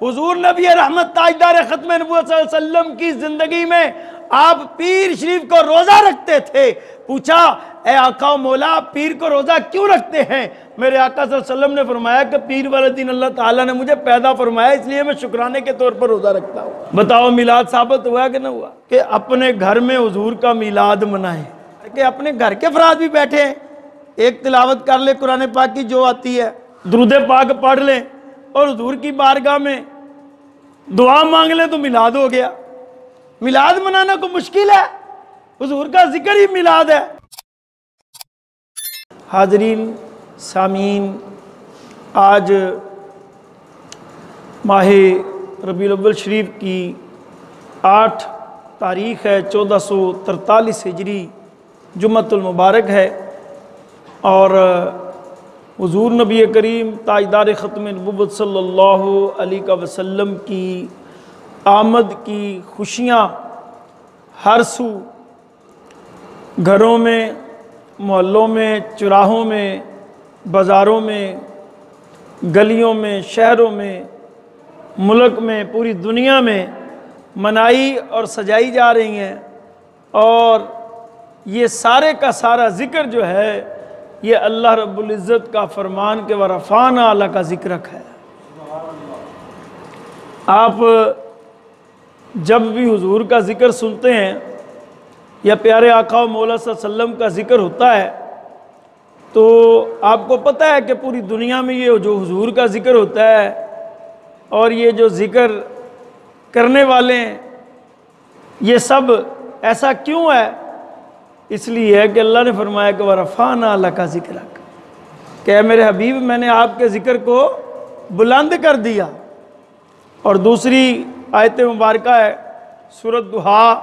हुजूर नबी रहमत ताजदार खत्म नबुव्वत सल्लल्लाहु अलैहि वसल्लम की जिंदगी में आप पीर शरीफ को रोजा रखते थे। पूछा, ए आका मौला, पीर को रोजा क्यों रखते हैं? मेरे आका सल्लल्लाहु अलैहि वसल्लम ने फरमाया कि पीर वाले दिन अल्लाह ताला ने मुझे पैदा फरमाया, इसलिए मैं शुक्राने के तौर पर रोजा रखता हूँ। बताओ मिलाद साबित हुआ कि ना हुआ? कि अपने घर में हुजूर का मिलाद मनाए, कि अपने घर के अफराद भी बैठे हैं, एक तिलावत कर ले कुरान पाक की जो आती है, दुरूद पाक पढ़ लें और हुजूर की बारगाह में दुआ मांग लें तो मिलाद हो गया। मिलाद मनाना को मुश्किल है? हुजूर का जिक्र ही मिलाद है। हाजरीन सामीन, आज माह रबीउल अव्वल शरीफ की 8 तारीख़ है, 1443 हिजरी जुम्मतुल मुबारक है और हुजूर नबी करीम ताजदार ख़त्म नबुव्वत सल्लल्लाहु अलैहि वसल्लम की आमद की खुशियाँ हर सू, घरों में, मोहल्लों में, चौराहों में, बाज़ारों में, गलियों में, शहरों में, मुल्क में, पूरी दुनिया में मनाई और सजाई जा रही हैं। और ये सारे का सारा ज़िक्र जो है ये अल्लाह रब्बुल इज़्ज़त का फरमान के वरफ़ाना अला का ज़िक्र है। आप जब भी हुजूर का ज़िक्र सुनते हैं या प्यारे आका व मौला सल्लल्लाहु अलैहि वसल्लम का ज़िक्र होता है तो आपको पता है कि पूरी दुनिया में ये जो हुजूर का ज़िक्र होता है और ये जो ज़िक्र करने वाले हैं ये सब ऐसा क्यों है? इसलिए है कि अल्लाह ने फरमाया कि वरफ़ाना अला का ज़िक्र, कि मेरे हबीब मैंने आपके ज़िक्र को बुलंद कर दिया। और दूसरी आयत मुबारक है सूरत दुहा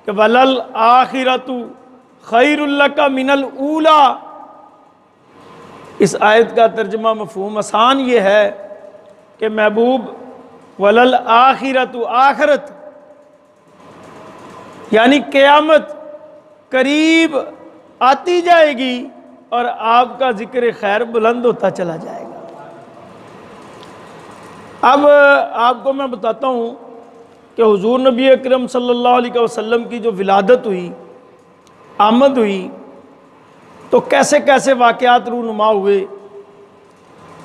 कि वलल आखिरतु खैरुल लका मिनल ऊला। इस आयत का तर्जुमा मफ़हूम आसान ये है कि महबूब वलल आखिरतु, आखिरत यानी क़यामत करीब आती जाएगी और आपका ज़िक्र खैर बुलंद होता चला जाएगा। अब आपको मैं बताता हूँ कि हुजूर नबी अकरम सल्लल्लाहु अलैहि वसल्लम की जो विलादत हुई, आमद हुई, तो कैसे कैसे वाक़यात रूनुमा हुए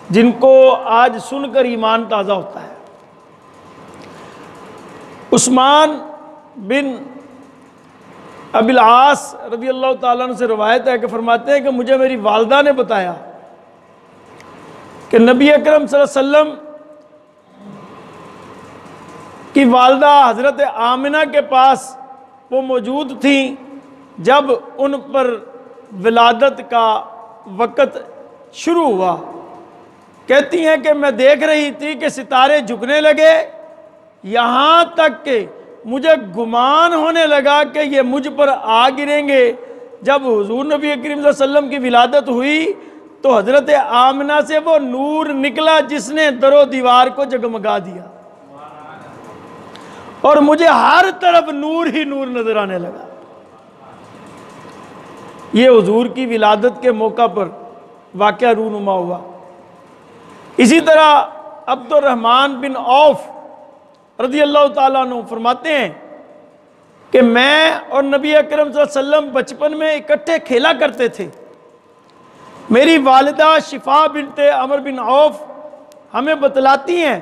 जिनको आज सुनकर ईमान ताज़ा होता है। उस्मान बिन अबिल आस रज़ी अल्लाह ताला अन्हु से रवायत है कि फरमाते हैं कि मुझे मेरी वालदा ने बताया कि नबी अकरम सल्लल्लाहु अलैहि वसल्लम की वालदा हज़रत आमिना के पास वो मौजूद थी जब उन पर विलादत का वक़्त शुरू हुआ। कहती हैं कि मैं देख रही थी कि सितारे झुकने लगे, यहाँ तक कि मुझे गुमान होने लगा कि ये मुझ पर आ गिरेंगे। जब हुजूर नबी करीम सल्लल्लाहु अलैहि वसल्लम की विलादत हुई तो हज़रत आमिना से वो नूर निकला जिसने दरो दीवार को जगमगा दिया और मुझे हर तरफ नूर ही नूर नजर आने लगा। ये हुजूर की विलादत के मौका पर वाक़या रूनुमा हुआ। इसी तरह अब्दुर्रहमान बिन औफ रज़ी अल्लाह ताला अन्हु फरमाते हैं कि मैं और नबी अकरम सल्लल्लाहु अलैहि वसल्लम बचपन में इकट्ठे खेला करते थे। मेरी वालिदा शिफा बिनते अमर बिन औफ हमें बतलाती हैं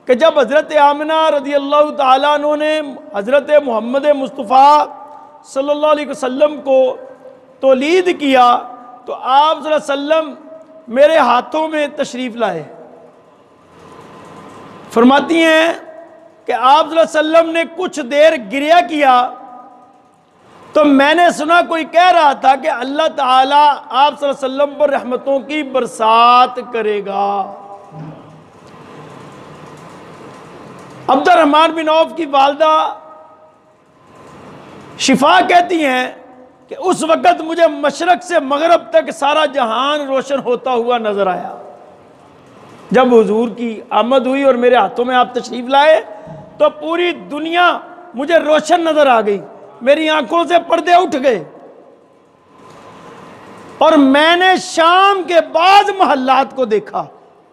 कि जब हज़रत आमिना रज़ी अल्लाह ताला अन्हु ने हज़रत मोहम्मद मुस्तफ़ा सल्लल्लाहु अलैहि वसल्लम को तौलीद किया तो आप सल्लल्लाहु अलैहि वसल्लम मेरे हाथों में तशरीफ़ लाए। फरमाती हैं कि आप सल्लल्लाहु अलैहि वसल्लम ने कुछ देर गिरिया किया तो मैंने सुना कोई कह रहा था कि अल्लाह ताला आप सल्लल्लाहु अलैहि वसल्लम पर रहमतों की बरसात करेगा। अब्दुर्रहमान बिन औफ की वालदा शिफा कहती हैं कि उस वक़्त मुझे मशरक़ से मगरब तक सारा जहान रोशन होता हुआ नजर आया। जब हुजूर की आमद हुई और मेरे हाथों में आप तशरीफ लाए तो पूरी दुनिया मुझे रोशन नजर आ गई, मेरी आंखों से पर्दे उठ गए और मैंने शाम के बाद महल्लात को देखा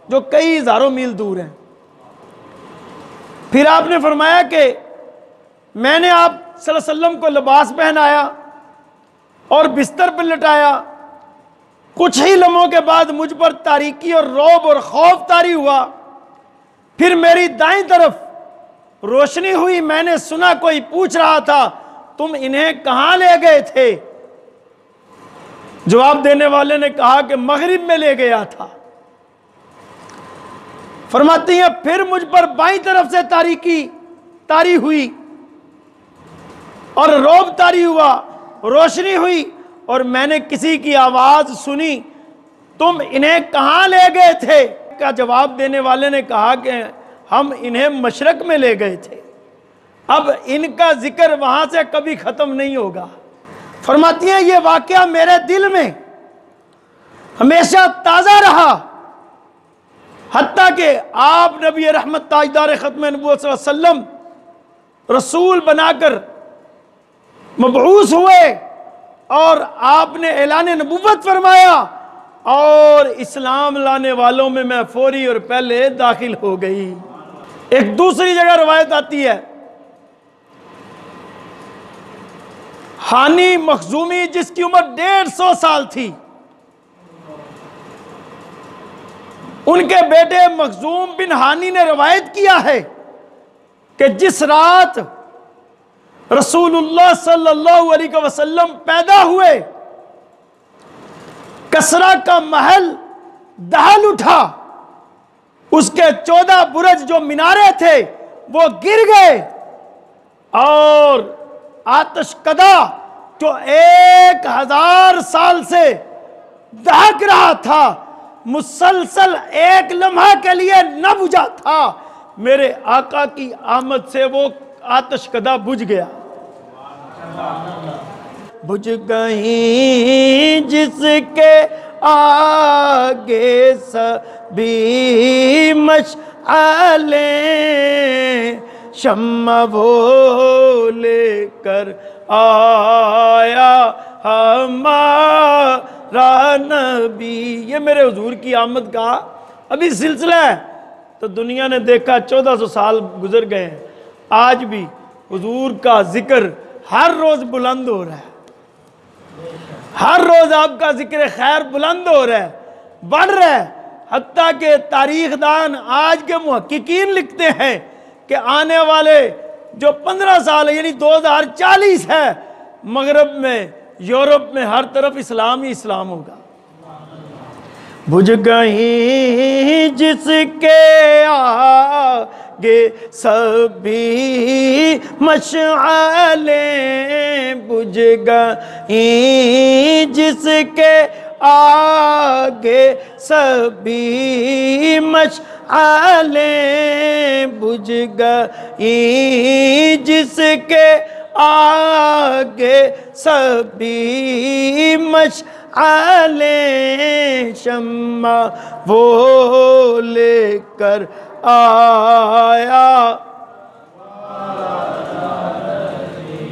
जो कई हजारों मील दूर हैं। फिर आपने फरमाया कि मैंने आप सल्लल्लाहु अलैहि वसल्लम को लिबास पहनाया और बिस्तर पर लटाया। कुछ ही लम्हों के बाद मुझ पर तारीकी और रौब और खौफ तारी हुआ। फिर मेरी दाईं तरफ रोशनी हुई। मैंने सुना कोई पूछ रहा था, तुम इन्हें कहां ले गए थे? जवाब देने वाले ने कहा कि मगरिब में ले गया था। फरमाती हैं फिर मुझ पर बाईं तरफ से तारीकी तारी हुई और रौब तारी हुआ, रोशनी हुई और मैंने किसी की आवाज सुनी, तुम इन्हें कहां ले गए थे? का जवाब देने वाले ने कहा कि हम इन्हें मशरक में ले गए थे। अब इनका जिक्र वहां से कभी खत्म नहीं होगा। फरमाती हैं ये वाकया मेरे दिल में हमेशा ताजा रहा, हत्ता कि आप नबी रहमत ताजदार खत्म नबूवत सल्लल्लाहु अलैहि वसल्लम रसूल बनाकर मबऊस हुए और आपने ऐलान नबूवत फरमाया और इस्लाम लाने वालों में मैं फौरी और पहले दाखिल हो गई। एक दूसरी जगह रवायत आती है, हानी मखजूमी जिसकी उम्र 150 साल थी, उनके बेटे मखजूम बिन हानी ने रवायत किया है कि जिस रात रसूलुल्लाह सल्लल्लाहु अलैहि वसल्लम पैदा हुए, कसरा का महल दहल उठा, उसके 14 बुर्ज जो मिनारे थे वो गिर गए और आतिशकदा जो 1000 साल से दहक रहा था, मुसलसल एक लम्हा के लिए न बुझा था, मेरे आका की आमद से वो आतिशकदा बुझ गया। बुझ गई जिसके आगे सभी मशआले, शम्मा वो लेकर आया हमारा नबी। ये मेरे हुजूर की आमद का अभी सिलसिला है। तो दुनिया ने देखा 1400 साल गुजर गए हैं, आज भी हुजूर का जिक्र हर रोज बुलंद हो रहा है, हर रोज आपका जिक्र खैर बुलंद हो रहा है, बढ़ रहा है। हत्ता के तारीखदान आज के मुहक्किकीन लिखते हैं कि आने वाले जो 15 साल है यानी 2040 है, मगरब में यूरोप में हर तरफ इस्लाम ही इस्लाम होगा। बुझ गई जिसके आगे सभी मशआले, बुझ गई जिसके आगे सभी मशआले, बुझ गई जिसके आगे सभी मशआले, शम्मा वो लेकर आया,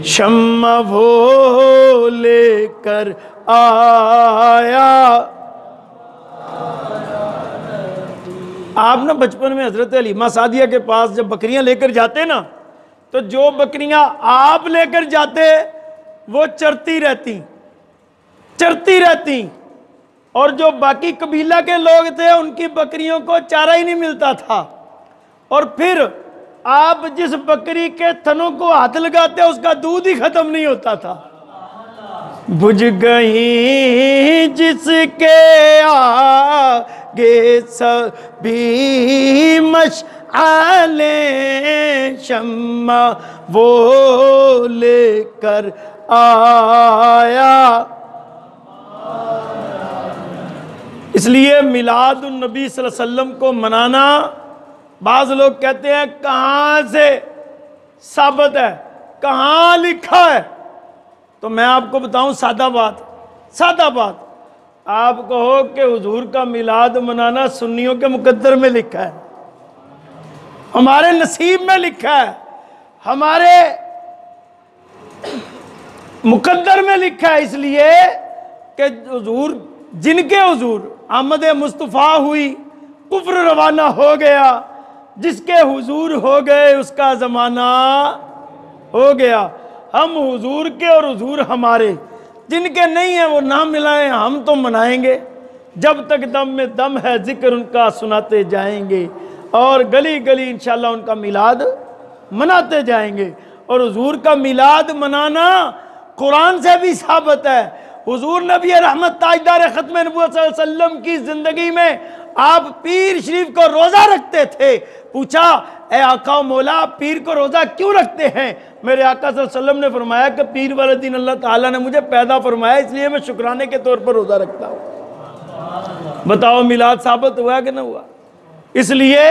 शम्मा वो लेकर आया। आप ना बचपन में हजरत हलीमा सादिया के पास जब बकरियां लेकर जाते ना, तो जो बकरियां आप लेकर जाते वो चरती रहती और जो बाकी कबीला के लोग थे उनकी बकरियों को चारा ही नहीं मिलता था। और फिर आप जिस बकरी के थनों को हाथ लगाते उसका दूध ही खत्म नहीं होता था। बुझ गई जिसके आगे सभी मशआले, शम्मा वो लेकर आया। इसलिए मिलादुन नबी सल्लल्लाहु अलैहि वसल्लम को मनाना, बाज लोग कहते हैं कहाँ से साबित है, कहाँ लिखा है? तो मैं आपको बताऊं सादा बात, आप कहो कि हुजूर का मिलाद मनाना सुन्नियों के मुकद्दर में लिखा है, हमारे नसीब में लिखा है, हमारे मुकद्दर में लिखा है। इसलिए कि हुजूर जिनके हुजूर आमद मुस्तफ़ा हुई, कुफ्र रवाना हो गया, जिसके हुजूर हो गए उसका ज़माना हो गया। हम हुजूर के और हुजूर हमारे, जिनके नहीं है वो ना मिलाएं, हम तो मनाएंगे। जब तक दम में दम है जिक्र उनका सुनाते जाएंगे, और गली गली इंशाल्लाह उनका मिलाद मनाते जाएंगे। और हुजूर का मिलाद मनाना कुरान से भी साबित है। हुजूर नबी रहमत ताजदार खत्म नबुव्वत सल्लल्लाहु अलैहि वसल्लम की जिंदगी में आप पीर शरीफ को रोजा रखते थे। पूछा, ए आका मौला, आप पीर को रोजा क्यों रखते हैं? मेरे आका सल्लल्लाहु अलैहि वसल्लम ने फरमाया कि पीर वाले दिन अल्लाह ताला ने मुझे पैदा फरमाया, इसलिए मैं शुक्राने के तौर पर रोजा रखता हूँ। बताओ मिलाद साबित हुआ कि ना हुआ? इसलिए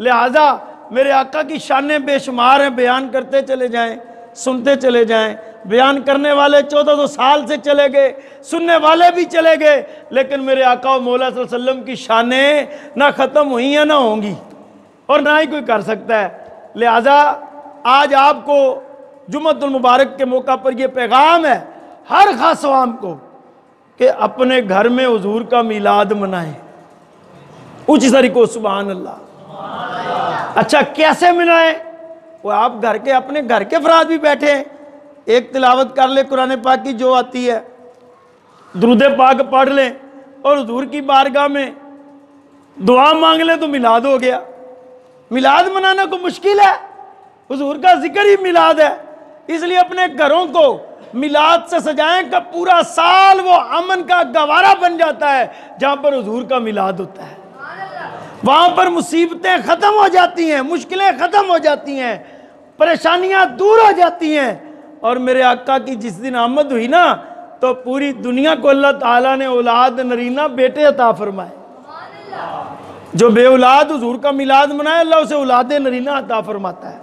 लिहाजा मेरे आका की शानें बेशुमार हैं, बयान करते चले जाएं, सुनते चले जाएं। बयान करने वाले 1400 साल से चले गए, सुनने वाले भी चले गए, लेकिन मेरे आका और मौला सल्लल्लाहु अलैहि वसल्लम की शानें ना ख़त्म हुई हैं ना होंगी, और ना ही कोई कर सकता है। लिहाजा आज आपको जुम्मतुल मुबारक के मौका पर यह पैगाम है हर खास अवाम को कि अपने घर में हुजूर का मिलाद मनाएं। ऊंची सरी को सुभान अल्लाह। अच्छा, कैसे मनाएं? वो आप घर के अपने घर के अफराद भी बैठे हैं, एक तिलावत कर ले कुरान पाक की जो आती है, दुरूद पाक पढ़ लें और हुजूर की बारगाह में दुआ मांग लें तो मिलाद हो गया। मिलाद मनाना को मुश्किल है, हुजूर का जिक्र ही मिलाद है। इसलिए अपने घरों को मिलाद से सजाएं कि पूरा साल वो अमन का गवारा बन जाता है। जहां पर हुजूर का मिलाद होता है वहां पर मुसीबतें खत्म हो जाती हैं, मुश्किलें खत्म हो जाती हैं, परेशानियां दूर हो जाती हैं। और मेरे आका की जिस दिन आमद हुई ना, तो पूरी दुनिया को अल्लाह ताला ने औलाद नरीना बेटे अता फरमाए। जो बे औलाद हुजूर का मिलाद मनाए, अल्लाह उसे औलाद नरीना अता फरमाता है।